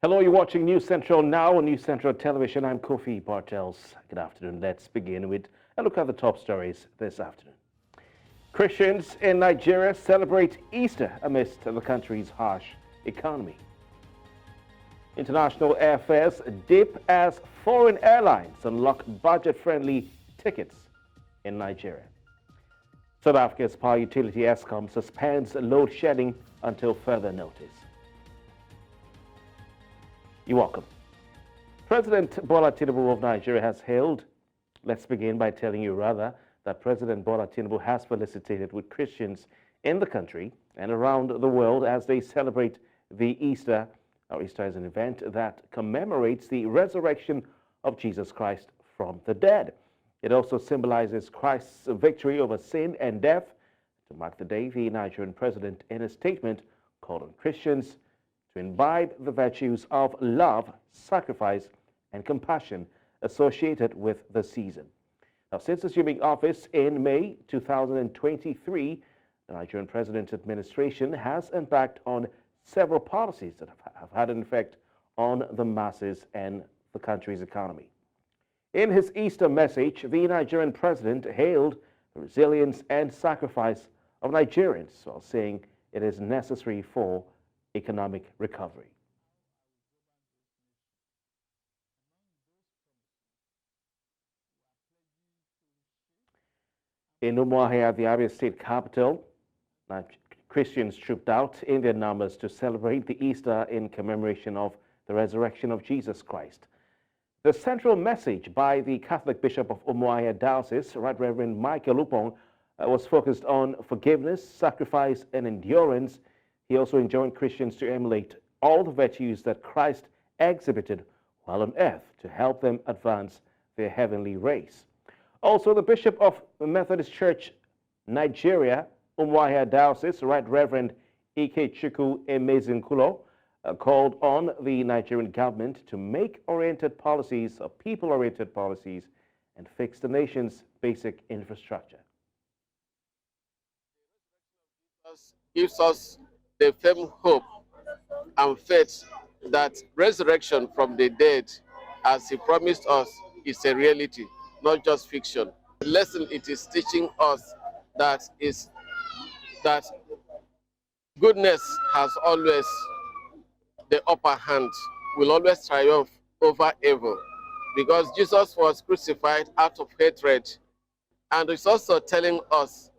Hello, you're watching News Central now on News Central Television. I'm Kofi Bartels. Good afternoon. Let's begin with a look at the top stories this afternoon. Christians in Nigeria celebrate Easter amidst the country's harsh economy. International airfares dip as foreign airlines unlock budget-friendly tickets in Nigeria. South Africa's power utility Eskom suspends load shedding until further notice. You're welcome. President Bola Tinubu of Nigeria has hailed, let's begin by telling you rather, that President Bola Tinubu has felicitated with Christians in the country and around the world as they celebrate the Easter. Easter is an event that commemorates the resurrection of Jesus Christ from the dead. It also symbolizes Christ's victory over sin and death. To mark the day, the Nigerian president, in a statement, called on Christians to imbibe the virtues of love, sacrifice, and compassion associated with the season. Now, since assuming office in May 2023, the Nigerian president's administration has embarked on several policies that have had an effect on the masses and the country's economy. In his Easter message, the Nigerian president hailed the resilience and sacrifice of Nigerians while saying it is necessary for economic recovery. In Umuahia, the Abia state capital, Christians trooped out in their numbers to celebrate the Easter in commemoration of the resurrection of Jesus Christ. The central message by the Catholic Bishop of Umuahia Diocese, Right Reverend Michael Upong, was focused on forgiveness, sacrifice, and endurance. He also enjoined Christians to emulate all the virtues that Christ exhibited while on earth to help them advance their heavenly race. Also, the Bishop of the Methodist Church, Nigeria, Umuahia Diocese, Right Reverend Ikechukwu Emezinkulo, called on the Nigerian government to make oriented policies, or people-oriented policies, and fix the nation's basic infrastructure. Gives us the firm hope and faith that resurrection from the dead, as he promised us, is a reality, not just fiction. The lesson it is teaching us that is that goodness has always the upper hand, will always triumph over evil, because Jesus was crucified out of hatred. And it's also telling us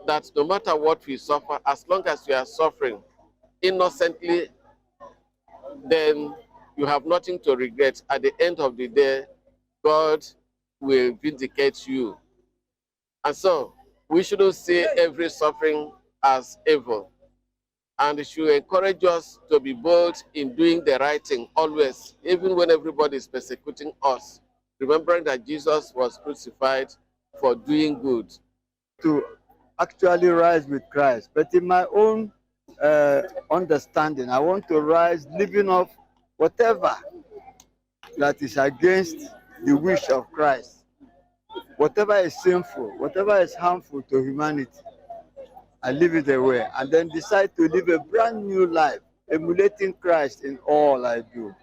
that no matter what we suffer, as long as we are suffering innocently, then you have nothing to regret. At the end of the day, God will vindicate you. And so we shouldn't see every suffering as evil. And it should encourage us to be bold in doing the right thing always, even when everybody is persecuting us, remembering that Jesus was crucified for doing good. To actually rise with Christ. But in my own understanding, I want to rise living off whatever that is against the wish of Christ. Whatever is sinful, whatever is harmful to humanity, I leave it away and then decide to live a brand new life, emulating Christ in all I do.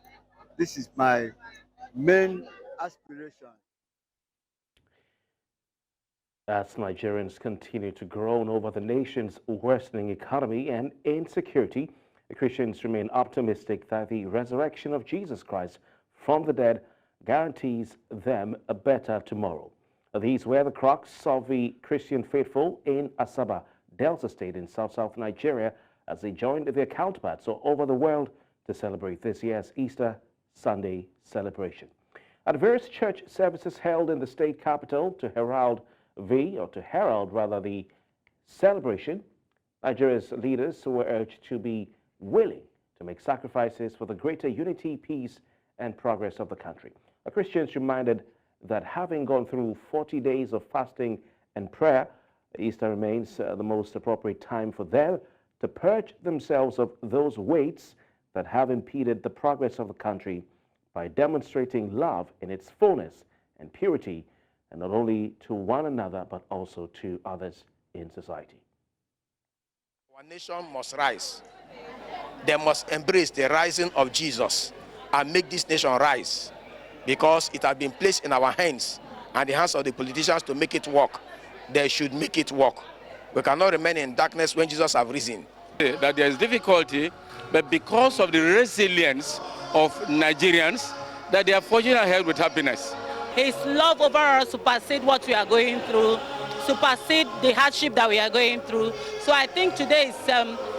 This is my main aspiration. As Nigerians continue to groan over the nation's worsening economy and insecurity, the Christians remain optimistic that the resurrection of Jesus Christ from the dead guarantees them a better tomorrow. These were the crocs of the Christian faithful in Asaba, Delta State in South Nigeria, as they joined their counterparts all over the world to celebrate this year's Easter Sunday celebration. At various church services held in the state capital to herald the celebration, Nigeria's leaders were urged to be willing to make sacrifices for the greater unity, peace, and progress of the country. The Christians reminded that having gone through 40 days of fasting and prayer, Easter remains the most appropriate time for them to purge themselves of those weights that have impeded the progress of the country by demonstrating love in its fullness and purity, and not only to one another, but also to others in society. Our nation must rise. They must embrace the rising of Jesus. and make this nation rise, because it has been placed in our hands and the hands of the politicians to make it work. They should make it work. We cannot remain in darkness when Jesus has risen. That there is difficulty, but because of the resilience of Nigerians, that they are forging ahead with happiness. His love over us supersedes what we are going through, supersede the hardship that we are going through. So I think today is,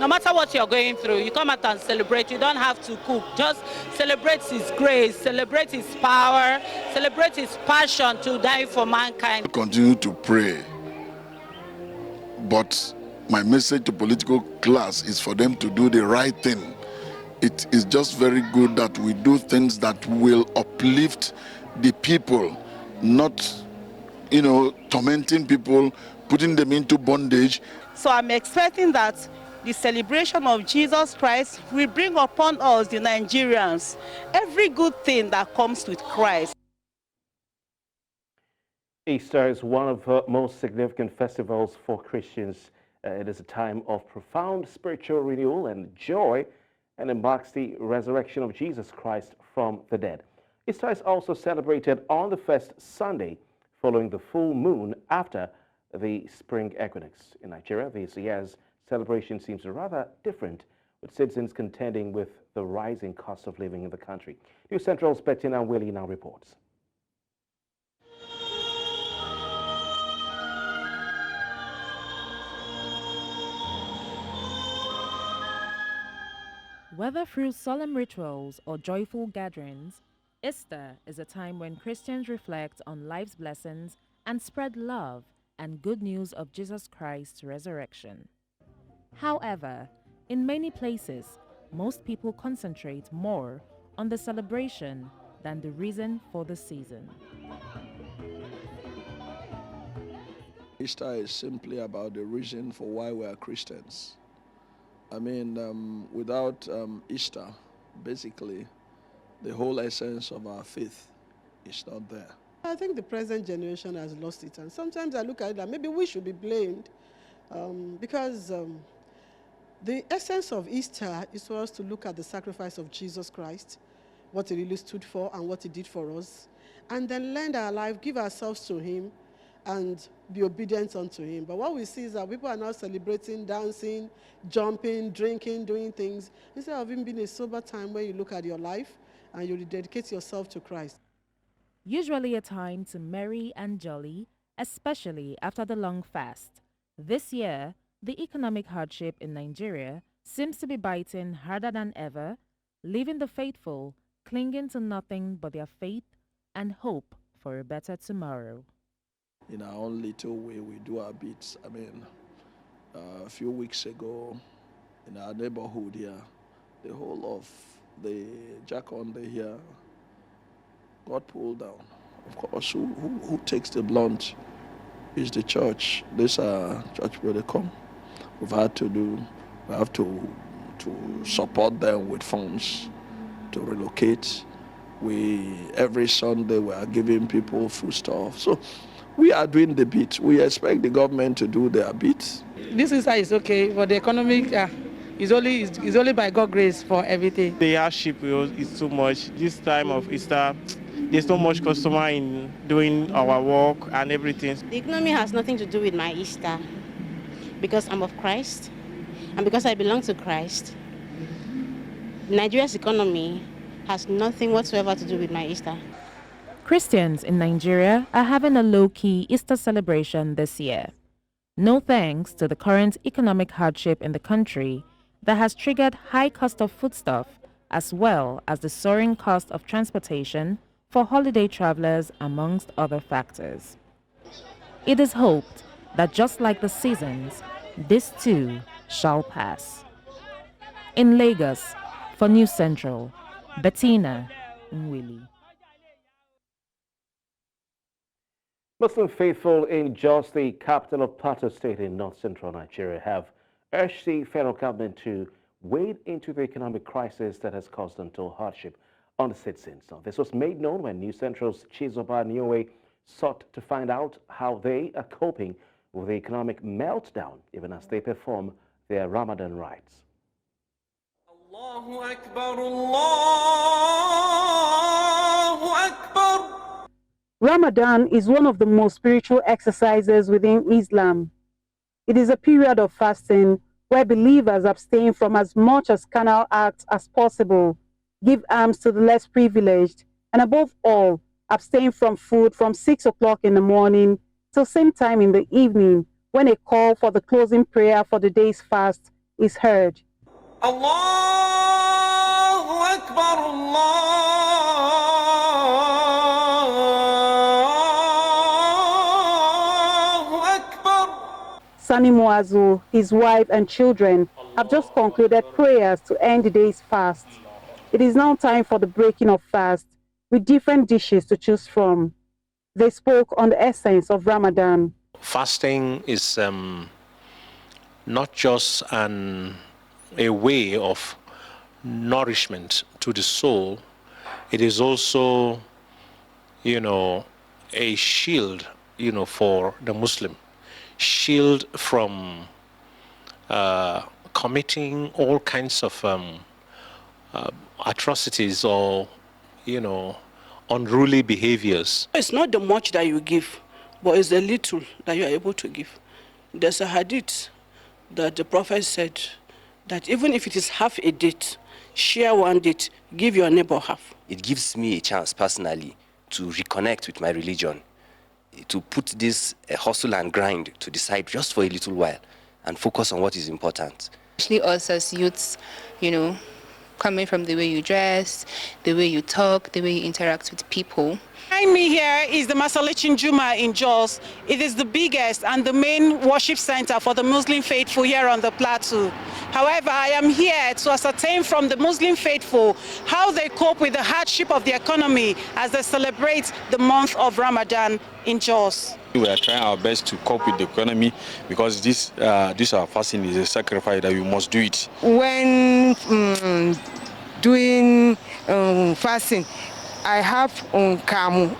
no matter what you're going through, you come out and celebrate. You don't have to cook. Just celebrate His grace, celebrate His power, celebrate His passion to die for mankind. Continue to pray, but my message to political class is for them to do the right thing. It is just very good that we do things that will uplift the people, not, tormenting people, putting them into bondage. So I'm expecting that the celebration of Jesus Christ will bring upon us, the Nigerians, every good thing that comes with Christ. Easter is one of the most significant festivals for Christians. It is a time of profound spiritual renewal and joy, and it marks the resurrection of Jesus Christ from the dead. Easter is also celebrated on the first Sunday following the full moon after the spring equinox. In Nigeria, this year's celebration seems rather different, with citizens contending with the rising cost of living in the country. News Central's Bettina Willie now reports. Whether through solemn rituals or joyful gatherings, Easter is a time when Christians reflect on life's blessings and spread love and good news of Jesus Christ's resurrection. However, in many places, most people concentrate more on the celebration than the reason for the season. Easter is simply about the reason for why we are Christians. Without Easter, basically, the whole essence of our faith is not there. I think the present generation has lost it, and sometimes I look at it that maybe we should be blamed because the essence of Easter is for us to look at the sacrifice of Jesus Christ, what He really stood for and what He did for us, and then lend our life, give ourselves to Him, and be obedient unto Him. But what we see is that people are now celebrating, dancing, jumping, drinking, doing things, instead of it being a sober time where you look at your life and you dedicate yourself to Christ. Usually a time to merry and jolly, especially after the long fast. This year, the economic hardship in Nigeria seems to be biting harder than ever, leaving the faithful clinging to nothing but their faith and hope for a better tomorrow. In our own little way, we do our bits. A few weeks ago, in our neighborhood here, the whole of the jack-on-day here got pulled down. Of course, who takes the blunt is the church. This church where they come. We have to support them with funds to relocate. Every Sunday we are giving people foodstuff. So we are doing the bit. We expect the government to do their bit. This Easter is okay, but the economic is only by God's grace for everything. The hardship is too much. This time of Easter, there's so much customer in doing our work and everything. The economy has nothing to do with my Easter because I'm of Christ and because I belong to Christ. Nigeria's economy has nothing whatsoever to do with my Easter. Christians in Nigeria are having a low-key Easter celebration this year. No thanks to the current economic hardship in the country that has triggered high cost of foodstuff as well as the soaring cost of transportation for holiday travelers amongst other factors. It is hoped that just like the seasons, this too shall pass. In Lagos, for News Central, Bettina Nwili. Muslim faithful in Jos, the capital of Plateau State in north-central Nigeria, have urged the federal government to wade into the economic crisis that has caused untold hardship on the citizens. Now, this was made known when News Central's Chizoba Niowe sought to find out how they are coping with the economic meltdown, even as they perform their Ramadan rites. Allahu Akbar, Allah. Ramadan is one of the most spiritual exercises within Islam. It is a period of fasting where believers abstain from as much as carnal acts as possible, give alms to the less privileged, and above all, abstain from food from 6 o'clock in the morning till same time in the evening when a call for the closing prayer for the day's fast is heard. Allahu Akbar, Allahu Akbar. Sani Muazu, his wife and children have just concluded prayers to end the day's fast. It is now time for the breaking of fast with different dishes to choose from. They spoke on the essence of Ramadan. Fasting is not just a way of nourishment to the soul. It is also, a shield, for the Muslim. Shield from committing all kinds of atrocities or, unruly behaviors. It's not the much that you give, but it's the little that you are able to give. There's a hadith that the Prophet said that even if it is half a date, share one date, give your neighbor half. It gives me a chance personally to reconnect with my religion, to put this hustle and grind to the side just for a little while and focus on what is important. Especially us as youths, coming from the way you dress, the way you talk, the way you interact with people. Behind me here is the Masalichin Juma in Jos. It is the biggest and the main worship center for the Muslim faithful here on the plateau. However, I am here to ascertain from the Muslim faithful how they cope with the hardship of the economy as they celebrate the month of Ramadan in Jos. We are trying our best to cope with the economy because this our fasting is a sacrifice that we must do it. When doing fasting, I have kamu,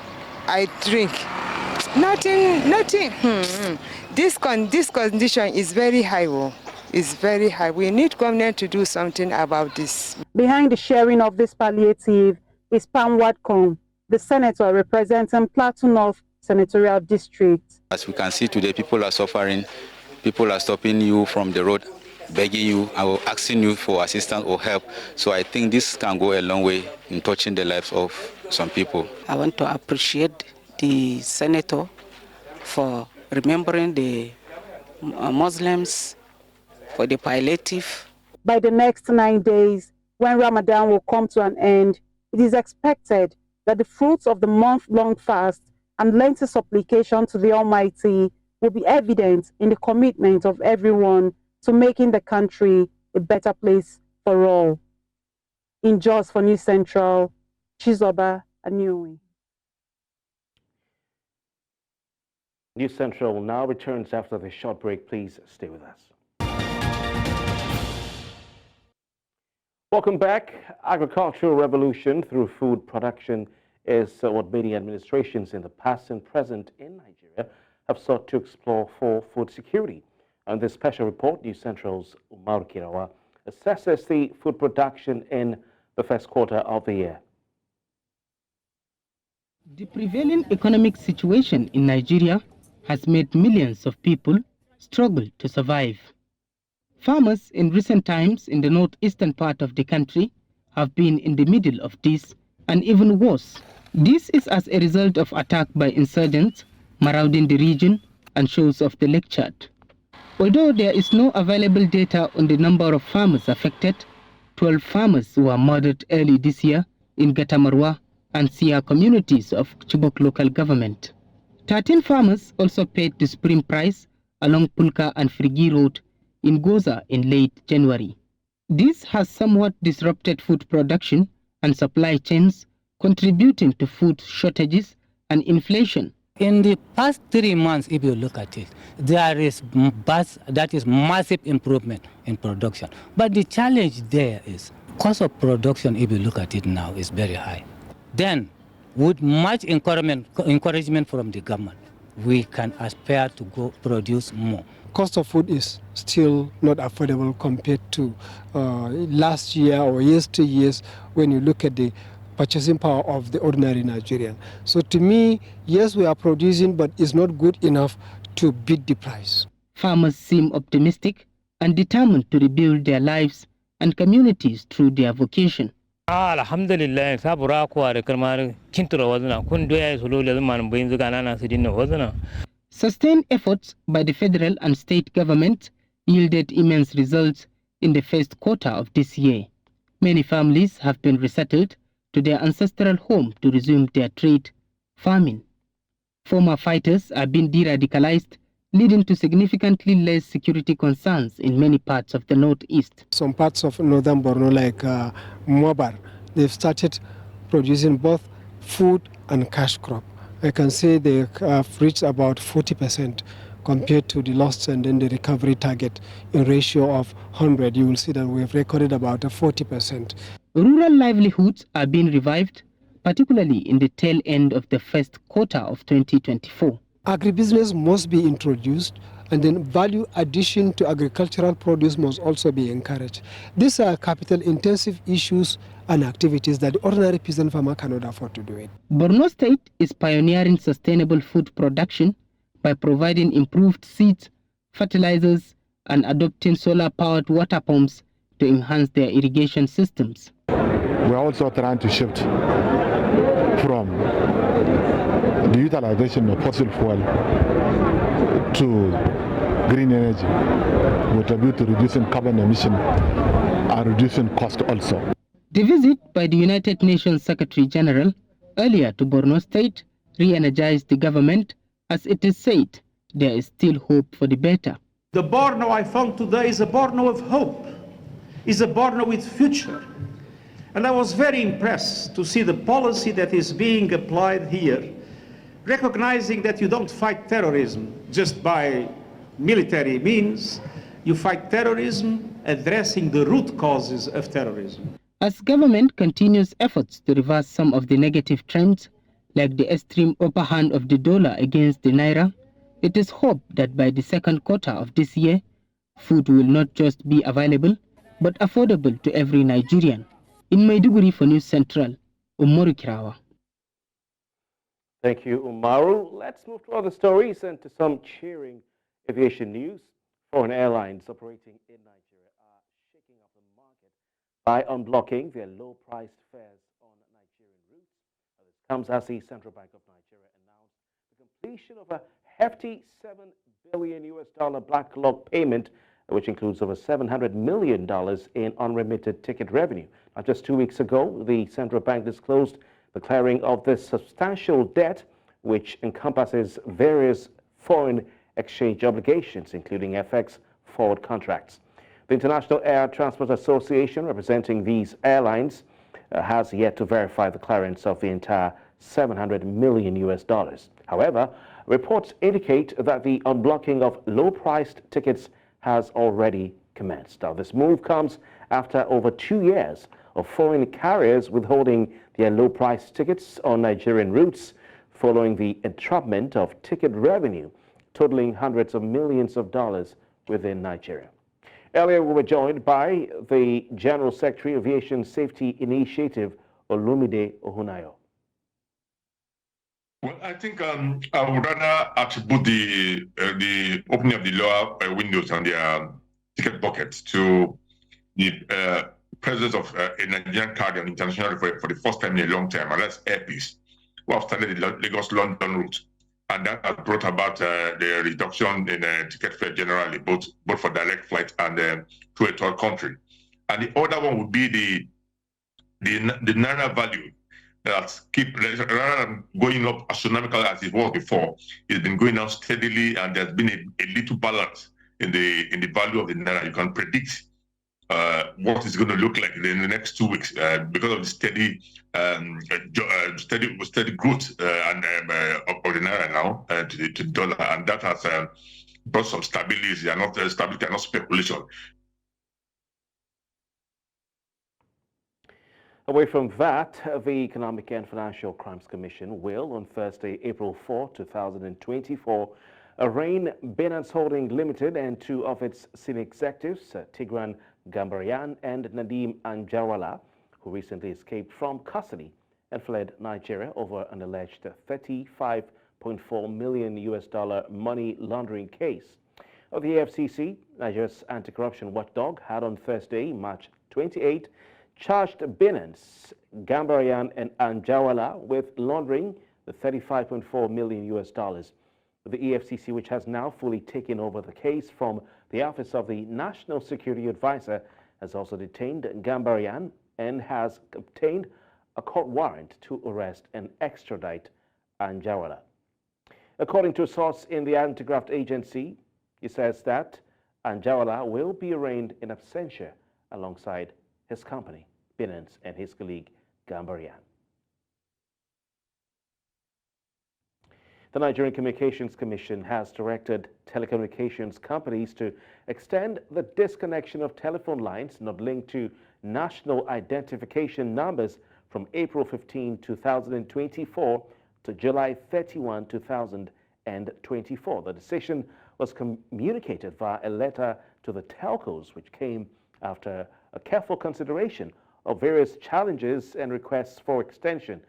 I drink. Nothing. This condition is very high. It's very high. We need government to do something about this. Behind the sharing of this palliative is Pam Watcom, the senator representing Plateau North Senatorial District. As we can see today, people are suffering. People are stopping you from the road, begging you, or asking you for assistance or help. So I think this can go a long way in touching the lives of some people. I want to appreciate the senator for remembering the Muslims, for the palliative. By the next 9 days, when Ramadan will come to an end, it is expected that the fruits of the month-long fast and lengthy supplication to the Almighty will be evident in the commitment of everyone to making the country a better place for all. In Jos for News Central, Chizoba Aniuwi. News Central now returns after the short break. Please stay with us. Welcome back. Agricultural revolution through food production is what many administrations in the past and present in Nigeria have sought to explore for food security. And this special report, News Central's Umar Kirawa, assesses the food production in the first quarter of the year. The prevailing economic situation in Nigeria has made millions of people struggle to survive. Farmers in recent times in the northeastern part of the country have been in the middle of this and even worse. This is as a result of attack by insurgents marauding the region and shows of the Lake Chad. Although there is no available data on the number of farmers affected, 12 farmers were murdered early this year in Gatamarwa and Sia communities of Chibok local government. 13 farmers also paid the supreme price along Pulka and Frigi Road in Goza in late January. This has somewhat disrupted food production and supply chains, contributing to food shortages and inflation. In the past 3 months, if you look at it, there is massive improvement in production. But the challenge there is cost of production, if you look at it now, is very high. Then, with much encouragement from the government, we can aspire to go produce more. Cost of food is still not affordable compared to last year or years when you look at the purchasing power of the ordinary Nigerian. So to me, yes, we are producing, but it's not good enough to beat the price. Farmers seem optimistic and determined to rebuild their lives and communities through their vocation. Alhamdulillah, sabura kuwa da kalmar kintura wazuna kun doya su lole zaman bayin zuga nana su dinna wazuna. Sustained efforts by the federal and state government yielded immense results in the first quarter of this year. Many families have been resettled to their ancestral home to resume their trade, farming. Former fighters are being de-radicalized, leading to significantly less security concerns in many parts of the northeast. Some parts of northern Borno, like Mobar, they've started producing both food and cash crop. I can say they have reached about 40% compared to the loss and then the recovery target in ratio of 100. You will see that we have recorded about 40%. Rural livelihoods are being revived, particularly in the tail end of the first quarter of 2024. Agribusiness must be introduced, and then value addition to agricultural produce must also be encouraged. These are capital-intensive issues and activities that the ordinary peasant farmer cannot afford to do it. Borno State is pioneering sustainable food production by providing improved seeds, fertilizers, and adopting solar-powered water pumps to enhance their irrigation systems. We are also trying to shift from the utilization of fossil fuel to green energy with a view to reducing carbon emission and reducing cost also. The visit by the United Nations Secretary General earlier to Borno State re-energized the government, as it is said there is still hope for the better. The Borno I found today is a Borno of hope, is a Borno with future. And I was very impressed to see the policy that is being applied here, recognizing that you don't fight terrorism just by military means. You fight terrorism addressing the root causes of terrorism. As government continues efforts to reverse some of the negative trends, like the extreme upper hand of the dollar against the naira, it is hoped that by the second quarter of this year, food will not just be available, but affordable to every Nigerian. In Maiduguri for News Central, Umaru Kirawa. Thank you, Umaru. Let's move to other stories and to some cheering aviation news. Foreign airlines operating in Nigeria are shaking up the market by unblocking their low-priced fares on Nigerian routes. This comes as the Central Bank of Nigeria announced the completion of a hefty $7 billion backlog payment, which includes over $700 million in unremitted ticket revenue. Now, just 2 weeks ago, the central bank disclosed the clearing of this substantial debt, which encompasses various foreign exchange obligations, including FX forward contracts. The International Air Transport Association, representing these airlines, has yet to verify the clearance of the entire $700 million. However, reports indicate that the unblocking of low-priced tickets has already commenced. Now, this move comes after over 2 years of foreign carriers withholding their low-priced tickets on Nigerian routes following the entrapment of ticket revenue totaling hundreds of millions of dollars within Nigeria. Earlier, we were joined by the General Secretary of Aviation Safety Initiative, Olumide Ohunayo. Well, I think I would rather attribute the opening of the lower windows on the ticket buckets to the presence of a Nigerian carrier internationally for the first time in a long time, and that's Air Peace, who have started the Lagos-London route. And that has brought about the reduction in ticket fare generally, both for direct flight and to a third country. And the other one would be the naira value that rather than going up astronomically as it was before, it's been going down steadily, and there's been a little balance in the value of the naira. You can predict what it's going to look like in the next 2 weeks because of the steady growth of the naira now to the dollar, and that has brought some stability and not speculation. Away from that, the Economic and Financial Crimes Commission will, on Thursday, April 4, 2024, arraign Binance Holding Limited and 2 of its senior executives, Tigran Gambarian and Nadeem Anjarwala, who recently escaped from custody and fled Nigeria over an alleged $35.4 million money laundering case. The AFCC, Nigeria's anti-corruption watchdog, had on Thursday, March 28, charged Binance, Gambarian, and Anjawala with laundering the $35.4 million. The EFCC, which has now fully taken over the case from the Office of the National Security Advisor, has also detained Gambarian and has obtained a court warrant to arrest and extradite Anjawala. According to a source in the anti-graft agency, he says that Anjawala will be arraigned in absentia alongside his company, Binance, and his colleague, Gambarian. The Nigerian Communications Commission has directed telecommunications companies to extend the disconnection of telephone lines not linked to national identification numbers from April 15, 2024 to July 31, 2024. The decision was communicated via a letter to the telcos, which came after a careful consideration of various challenges and requests for extension.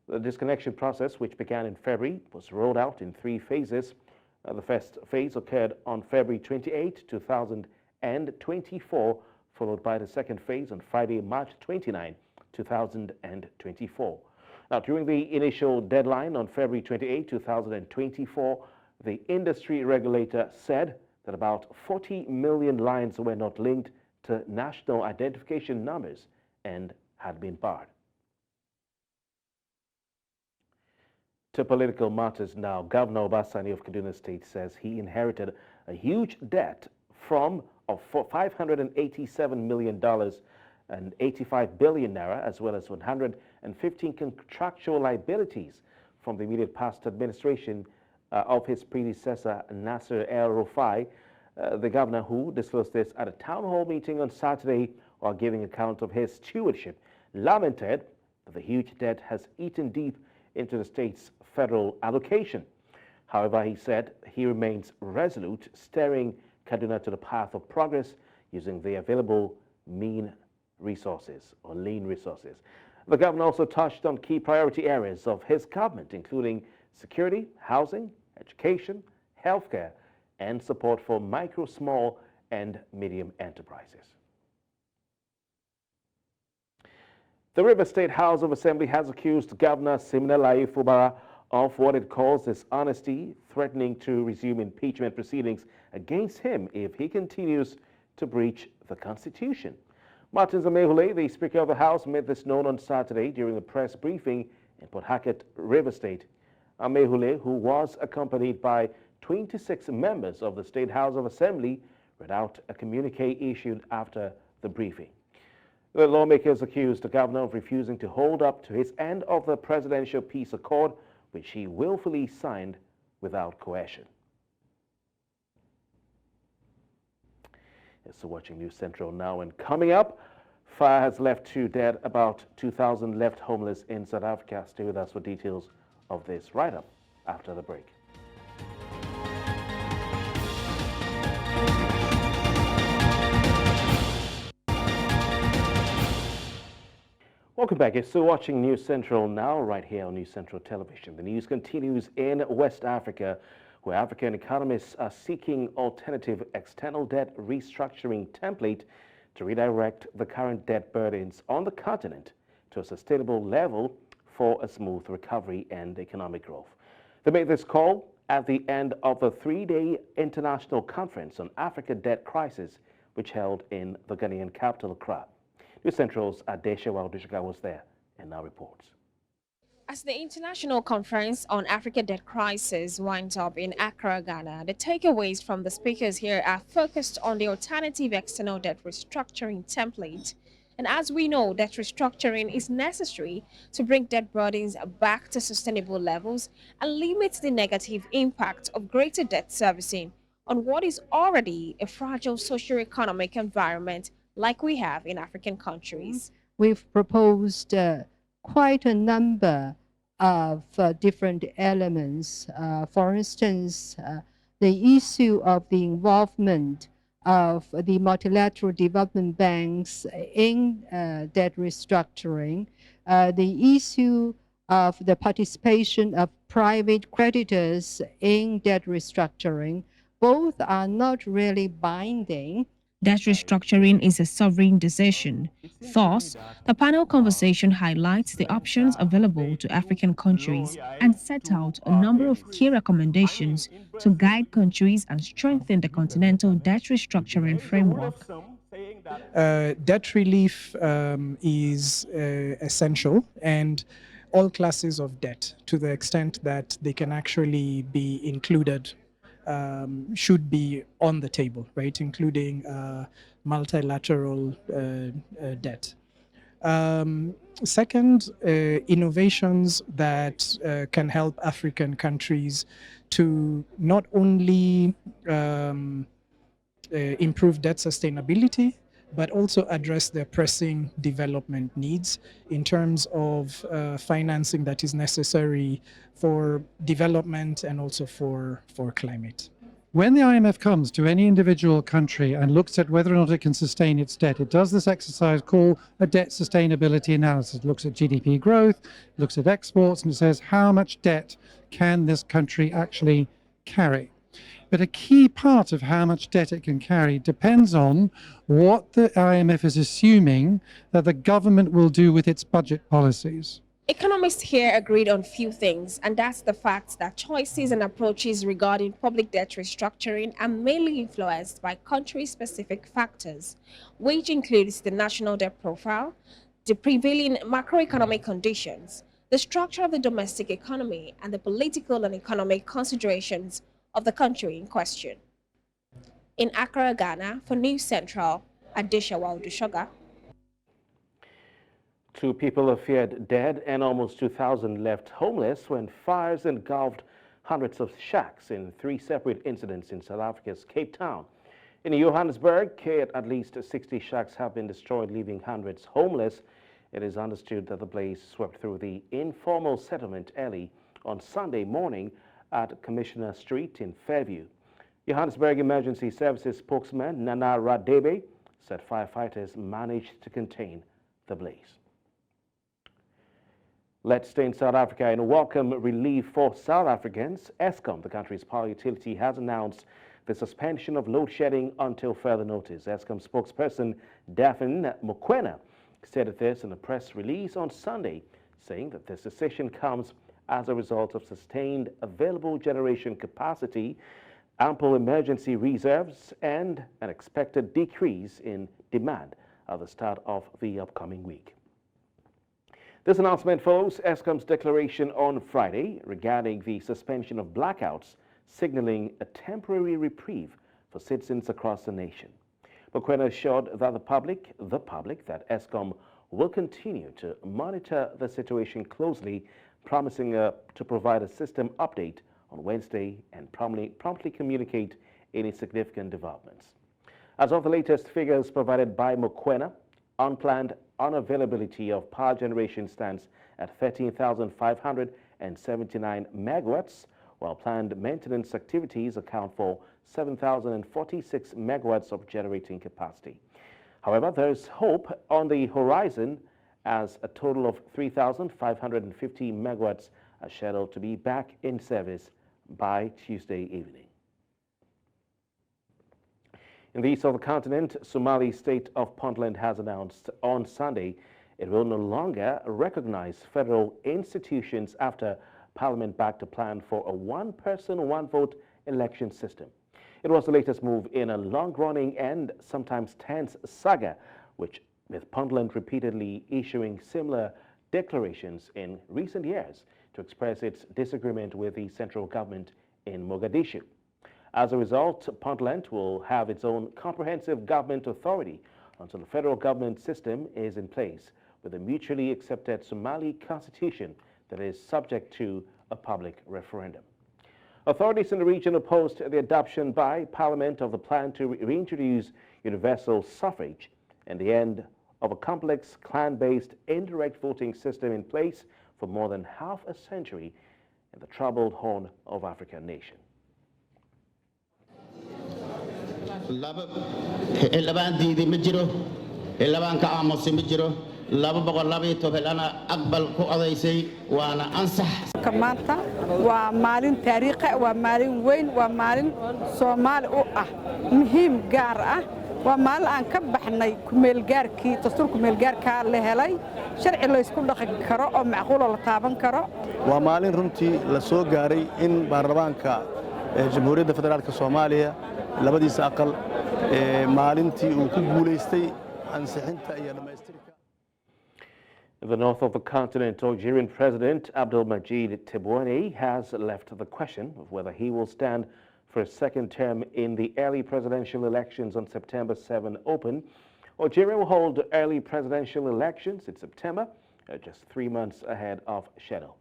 The disconnection process, which began in February, was rolled out in 3 phases. The first phase occurred on February 28, 2024, followed by the second phase on Friday, March 29, 2024. Now, during the initial deadline on February 28, 2024, the industry regulator said that about 40 million lines were not linked to national identification numbers and had been barred. To political matters now, Governor Obasani of Kaduna State says he inherited a huge debt of $587 million and 85 billion naira, as well as 115 contractual liabilities from the immediate past administration of his predecessor, Nasser El-Rufai. The governor, who disclosed this at a town hall meeting on Saturday while giving account of his stewardship, lamented that the huge debt has eaten deep into the state's federal allocation. However, he said he remains resolute, steering Kaduna to the path of progress using the available lean resources. The governor also touched on key priority areas of his government, including security, housing, education, healthcare, and support for micro, small, and medium enterprises. The River State House of Assembly has accused Governor Siminalayi Fubara of what it calls dishonesty, threatening to resume impeachment proceedings against him if he continues to breach the Constitution. Martin Amehule, the Speaker of the House, made this known on Saturday during a press briefing in Port Harcourt, River State. Amehule, who was accompanied by 26 members of the State House of Assembly, read out a communique issued after the briefing. The lawmakers accused the governor of refusing to hold up to his end of the presidential peace accord, which he willfully signed without coercion. Yes, so watching News Central now, and coming up, fire has left 2 dead, about 2,000 left homeless in South Africa. Stay with us for details of this right up after the break. Welcome back. You're still watching News Central now, right here on News Central Television. The news continues in West Africa, where African economists are seeking alternative external debt restructuring template to redirect the current debt burdens on the continent to a sustainable level for a smooth recovery and economic growth. They made this call at the end of the 3-day international conference on Africa debt crisis, which held in the Ghanaian capital, Accra. News Central's Adesha Waldushaga was there and now reports. As the International Conference on Africa Debt Crisis winds up in Accra, Ghana, the takeaways from the speakers here are focused on the alternative external debt restructuring template. And as we know, debt restructuring is necessary to bring debt burdens back to sustainable levels and limit the negative impact of greater debt servicing on what is already a fragile socio-economic environment like we have in African countries. We've proposed quite a number of different elements. For instance, the issue of the involvement of the multilateral development banks in debt restructuring, the issue of the participation of private creditors in debt restructuring, both are not really binding. Debt restructuring is a sovereign decision. Thus, the panel conversation highlights the options available to African countries and set out a number of key recommendations to guide countries and strengthen the continental debt restructuring framework. Debt relief is essential, and all classes of debt, to the extent that they can actually be included, should be on the table, right, including multilateral debt. Second, innovations that can help African countries to not only improve debt sustainability, but also address their pressing development needs in terms of financing that is necessary for development and also for climate. When the IMF comes to any individual country and looks at whether or not it can sustain its debt, it does this exercise called a debt sustainability analysis. It looks at GDP growth, looks at exports, and it says how much debt can this country actually carry. But a key part of how much debt it can carry depends on what the IMF is assuming that the government will do with its budget policies. Economists here agreed on few things, and that's the fact that choices and approaches regarding public debt restructuring are mainly influenced by country-specific factors, which includes the national debt profile, the prevailing macroeconomic conditions, the structure of the domestic economy, and the political and economic considerations of the country in question. In Accra, Ghana, for News Central, Adeshawa Odushoga. 2 people are feared dead and almost 2,000 left homeless when fires engulfed hundreds of shacks in 3 separate incidents in South Africa's Cape Town. In Johannesburg, at least 60 shacks have been destroyed, leaving hundreds homeless. It is understood that the blaze swept through the informal settlement early on Sunday morning at Commissioner Street in Fairview. Johannesburg Emergency Services spokesman Nana Radebe said firefighters managed to contain the blaze. Let's stay in South Africa and welcome relief for South Africans. Eskom, the country's power utility, has announced the suspension of load shedding until further notice. Eskom spokesperson Daphne Mokoena stated this in a press release on Sunday, saying that this decision comes as a result of sustained available generation capacity, ample emergency reserves, and an expected decrease in demand at the start of the upcoming week. This announcement follows Eskom's declaration on Friday regarding the suspension of blackouts, signaling a temporary reprieve for citizens across the nation. Mokoena assured that the public that Eskom will continue to monitor the situation closely, promising to provide a system update on Wednesday and promptly communicate any significant developments. As of the latest figures provided by Mokoena, unplanned unavailability of power generation stands at 13,579 megawatts, while planned maintenance activities account for 7,046 megawatts of generating capacity. However, there is hope on the horizon, as a total of 3,550 megawatts are scheduled to be back in service by Tuesday evening. In the east of the continent, Somali state of Puntland has announced on Sunday it will no longer recognize federal institutions after Parliament backed a plan for a one-person, one-vote election system. It was the latest move in a long-running and sometimes tense saga, with Puntland repeatedly issuing similar declarations in recent years to express its disagreement with the central government in Mogadishu. As a result, Puntland will have its own comprehensive government authority until the federal government system is in place, with a mutually accepted Somali constitution that is subject to a public referendum. Authorities in the region opposed the adoption by Parliament of the plan to reintroduce universal suffrage and the end of a complex clan-based indirect voting system in place for more than half a century in the troubled Horn of Africa nation. laba xildhibaan diiday ma jiro xildhibaan ka aamusay ma jiro 212 ana aqbal ku odaysay waana ansax maanta waa maalin taariikhi waa maalin weyn waa maalin Soomaali u ah muhiim gaar ah waa maalin aan ka baxnay kumeel gaarkii dastuur kumeel gaarka la helay sharci la isku dhaqan karo oo macquul la taaban karo waa maalin runtii la soo gaaray in baarlamaanka jamhuuriyadda federaalka Soomaaliya labadiisa aqal maalintii uu ku guuleystay ansixinta iyo dhamaystirka. In the north of the continent, Nigerian President Abdulmajid Tebboune has left the question of whether he will stand for a second term in the early presidential elections on September 7 open. Nigeria will hold early presidential elections in September, just 3 months ahead of schedule.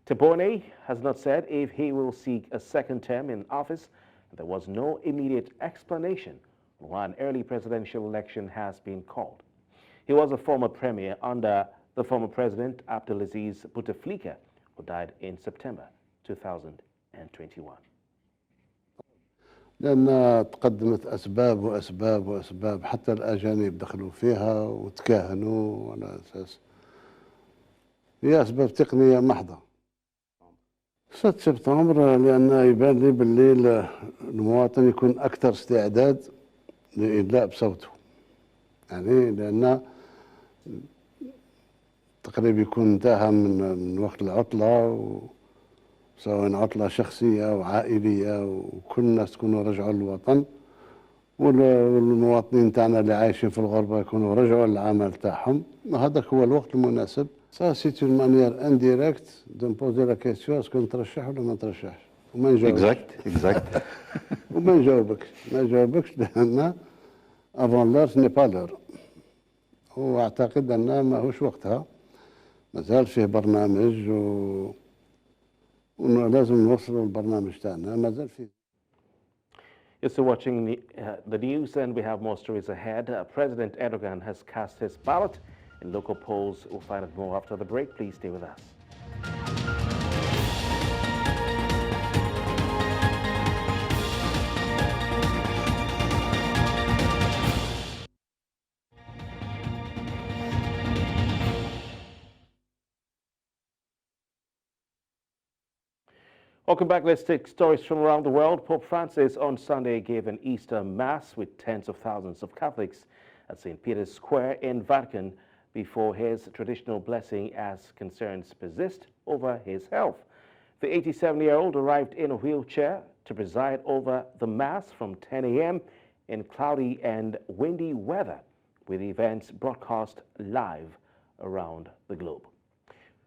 Tebboune has not said if he will seek a second term in office. There was no immediate explanation on why an early presidential election has been called. He was a former premier under the former president Abdulaziz Bouteflika, who died in September 2021. لأن تقدمت أسباب وأسباب وأسباب حتى الأجانب دخلوا فيها وتكاهنوا على أساس هي أسباب تقنية محضة. 6 سبتمبر لأن يبان لي بالليل المواطن يكون أكثر استعداد لإدلاء بصوته، يعني لأن تقريبا يكون انتهى من وقت العطلة سواء عطلة شخصية أو عائلية وكل الناس يكونوا رجعوا للوطن والمواطنين تاعنا اللي عايشين في الغربة يكونوا رجعوا للعمل تاعهم وهذاك هو الوقت المناسب. Ça c'est une manière indirecte de me poser la question est-ce que نترشح ولا ما نترشحش وما نجاوبش. Exact. وما نجاوبكش لأن avant l'heure ce n'est pas l'heure. وأعتقد أن ماهوش وقتها مازال فيه برنامج ولازم نوصلوا البرنامج تاعنا مازال فيه. You're still watching the news, and we have more stories ahead. President Erdogan has cast his ballot in local polls. We'll find out more after the break. Please stay with us. Welcome back. Let's take stories from around the world. Pope Francis on Sunday gave an Easter Mass with tens of thousands of Catholics at St. Peter's Square in Vatican before his traditional blessing as concerns persist over his health. The 87-year-old arrived in a wheelchair to preside over the Mass from 10 a.m. in cloudy and windy weather, with events broadcast live around the globe.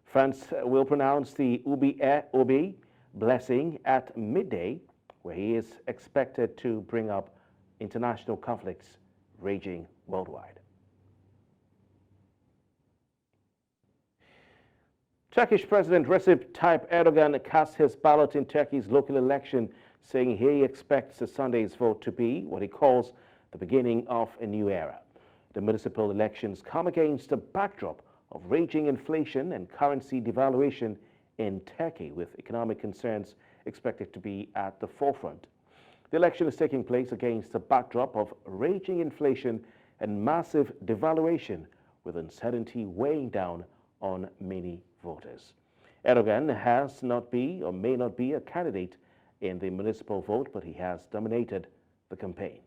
France will pronounce the Ubi et Obi blessing at midday, where he is expected to bring up international conflicts raging worldwide. Turkish President Recep Tayyip Erdogan cast his ballot in Turkey's local election, saying he expects Sunday's vote to be what he calls the beginning of a new era. The municipal elections come against a backdrop of raging inflation and currency devaluation in Turkey, with economic concerns expected to be at the forefront. The election is taking place against a backdrop of raging inflation and massive devaluation, with uncertainty weighing down on many voters. Erdogan has not been or may not be a candidate in the municipal vote, but he has dominated the campaign.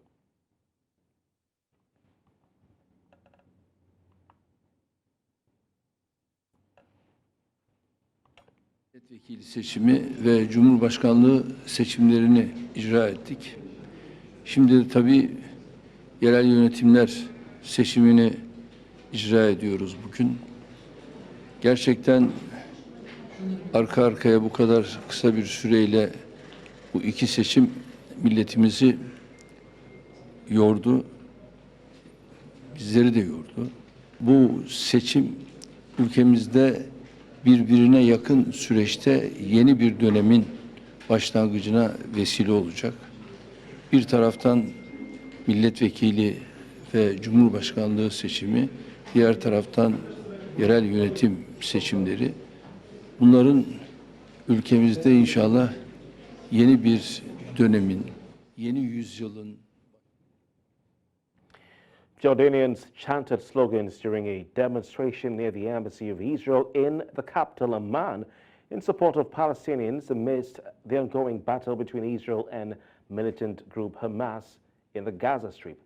Milletvekili seçimi ve Cumhurbaşkanlığı seçimlerini icra ettik. Şimdi tabii yerel yönetimler seçimini icra ediyoruz bugün. Gerçekten arka arkaya bu kadar kısa bir süreyle bu iki seçim milletimizi yordu. Bizleri de yordu. Bu seçim ülkemizde birbirine yakın süreçte yeni bir dönemin başlangıcına vesile olacak. Bir taraftan milletvekili ve Cumhurbaşkanlığı seçimi, diğer taraftan yerel yönetim seçimleri. Bunların ülkemizde inşallah yeni bir dönemin, yeni yüzyılın Jordanians chanted slogans during a demonstration near the embassy of Israel in the capital Amman in support of Palestinians amidst the ongoing battle between Israel and militant group Hamas in the Gaza Strip.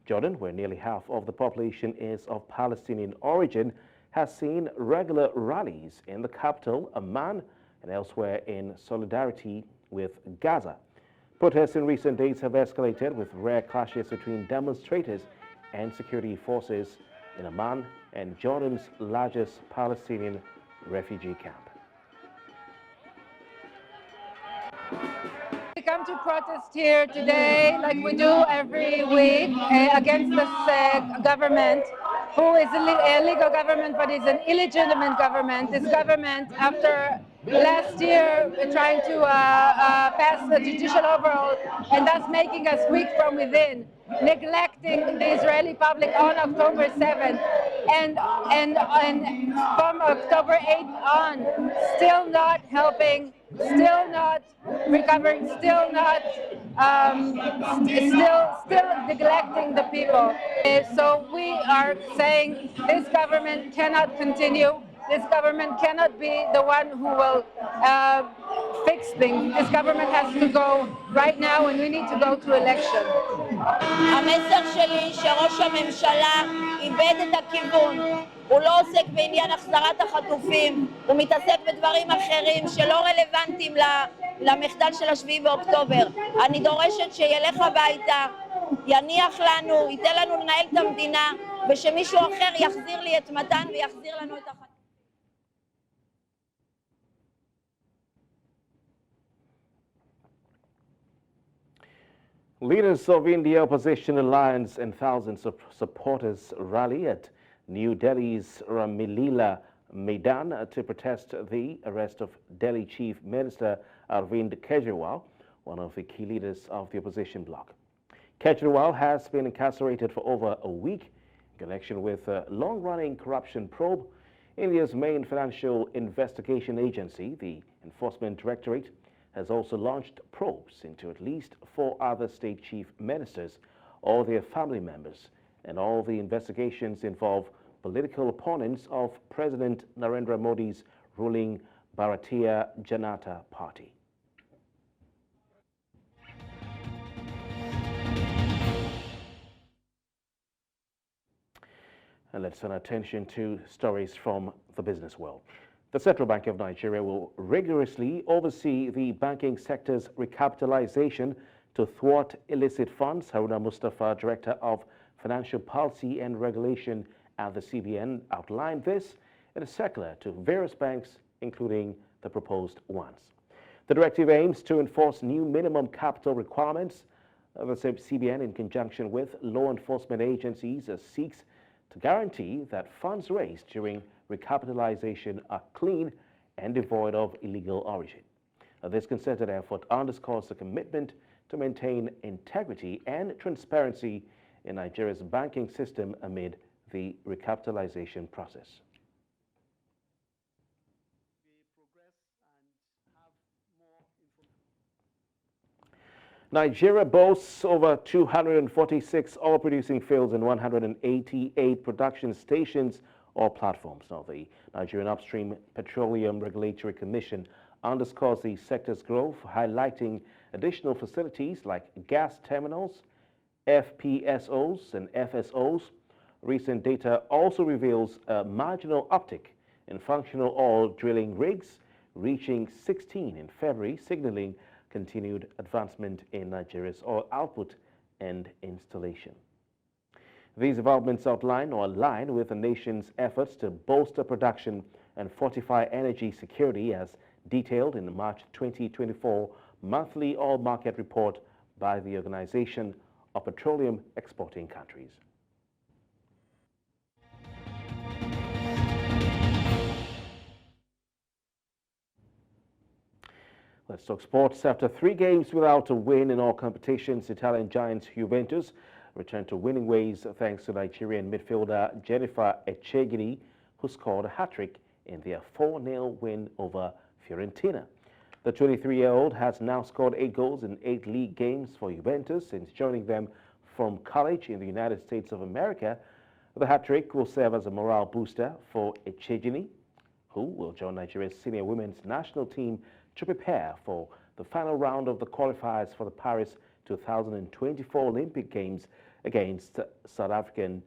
Jordan, where nearly half of the population is of Palestinian origin, has seen regular rallies in the capital, Amman, and elsewhere in solidarity with Gaza. Protests in recent days have escalated with rare clashes between demonstrators and security forces in Amman and Jordan's largest Palestinian refugee camp. We come to protest here today, like we do every week, against this government, who is a legal government but is an illegitimate government. This government, after last year trying to pass the judicial overhaul and thus making us weak from within, neglecting the Israeli public on October 7th, and from October 8th on, still not helping, still not recovering, still not, still neglecting the people. So we are saying this government cannot continue. This government cannot be the one who will fix things. This government has to go right now, and we need to go to election. המסר שלי שראש הממשלה איבד את הכיוון, הוא לא עוסק בעניין החזרת החטופים, הוא מתעסק בדברים אחרים שלא רלוונטיים למחדל של 7 באוקטובר. אני דורשת שילך הביתה, יניח לנו, ייתן לנו לנהל את המדינה, ושמישהו אחר יחזיר לי את מתן ויחזיר לנו את החטופים. Leaders of India Opposition Alliance and thousands of supporters rally at New Delhi's Ramlila Maidan to protest the arrest of Delhi Chief Minister Arvind Kejriwal, one of the key leaders of the opposition bloc. Kejriwal has been incarcerated for over a week in connection with a long-running corruption probe. India's main financial investigation agency, the Enforcement Directorate, has also launched probes into at least 4 other state chief ministers or their family members, and all the investigations involve political opponents of President Narendra Modi's ruling Bharatiya Janata Party. And let's turn our attention to stories from the business world. The Central Bank of Nigeria will rigorously oversee the banking sector's recapitalization to thwart illicit funds. Haruna Mustafa, Director of Financial Policy and Regulation at the CBN, outlined this in a circular to various banks, including the proposed ones. The directive aims to enforce new minimum capital requirements. The CBN, in conjunction with law enforcement agencies, seeks to guarantee that funds raised during recapitalization are clean and devoid of illegal origin. This concerted effort underscores the commitment to maintain integrity and transparency in Nigeria's banking system amid the recapitalization process. Nigeria boasts over 246 oil-producing fields and 188 production stations or platforms. Now, the Nigerian Upstream Petroleum Regulatory Commission underscores the sector's growth, highlighting additional facilities like gas terminals, FPSOs, and FSOs. Recent data also reveals a marginal uptick in functional oil drilling rigs, reaching 16 in February, signaling continued advancement in Nigeria's oil output and installation. These developments outline or align with the nation's efforts to bolster production and fortify energy security, as detailed in the March 2024 monthly oil market report by the Organization of Petroleum Exporting Countries. Let's talk sports. After 3 games without a win in all competitions, Italian giants Juventus returned to winning ways thanks to Nigerian midfielder Jennifer Echegini, who scored a hat-trick in their 4-0 win over Fiorentina. The 23-year-old has now scored 8 goals in 8 league games for Juventus since joining them from college in the United States of America. The hat-trick will serve as a morale booster for Echejini, who will join Nigeria's senior women's national team to prepare for the final round of the qualifiers for the Paris 2024 Olympic Games against South Africa,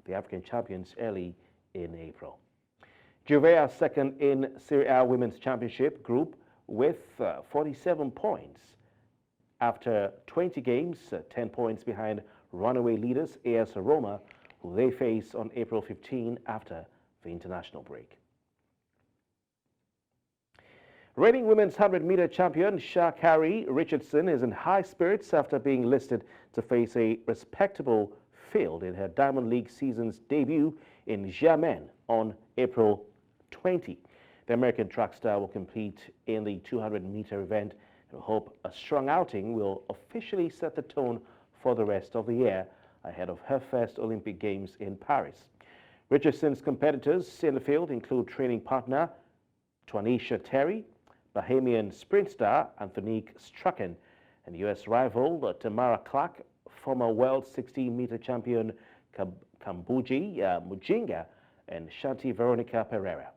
the African champions, early in April. Juve are second in Serie A Women's Championship group with 47 points. After 20 games, 10 points behind runaway leaders AS Roma, who they face on April 15 after the international break. Reigning women's 100-meter champion Sha'Carri Richardson is in high spirits after being listed to face a respectable field in her Diamond League season's debut in Xiamen on April 20. The American track star will compete in the 200-meter event and hope a strong outing will officially set the tone for the rest of the year ahead of her first Olympic Games in Paris. Richardson's competitors in the field include training partner Twanisha Terry, Bahamian sprint star Anthonique Strachan, and U.S. rival Tamara Clark, former world 16-meter champion Kambuji Mujinga, and Shanti Veronica Pereira.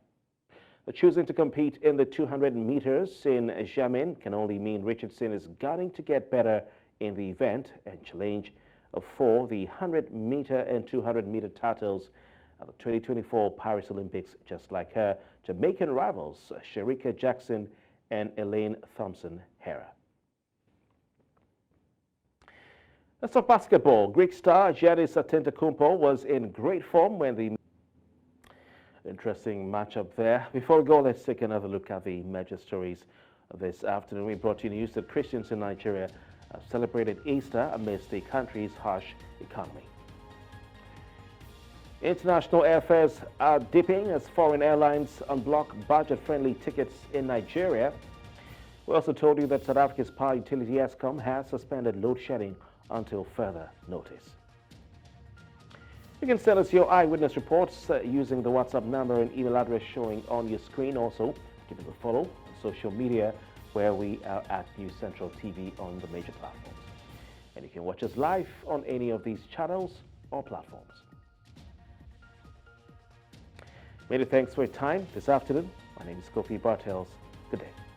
Choosing to compete in the 200 meters in Xiamen can only mean Richardson is gunning to get better in the event and challenge for the 100-meter and 200-meter titles at the 2024 Paris Olympics, just like her Jamaican rivals Shericka Jackson and Elaine Thompson-Hera. Let's talk basketball. Greek star Giannis Antetokounmpo was in great form when the interesting matchup there. Before we go, let's take another look at the major stories this afternoon. We brought you news that Christians in Nigeria have celebrated Easter amidst the country's harsh economy. International airfares are dipping as foreign airlines unblock budget-friendly tickets in Nigeria. We also told you that South Africa's power utility Eskom has suspended load shedding until further notice. You can send us your eyewitness reports using the WhatsApp number and email address showing on your screen. Also, give us a follow on social media where we are at News Central TV on the major platforms. And you can watch us live on any of these channels or platforms. Many thanks for your time this afternoon. My name is Kofi Bartels. Good day.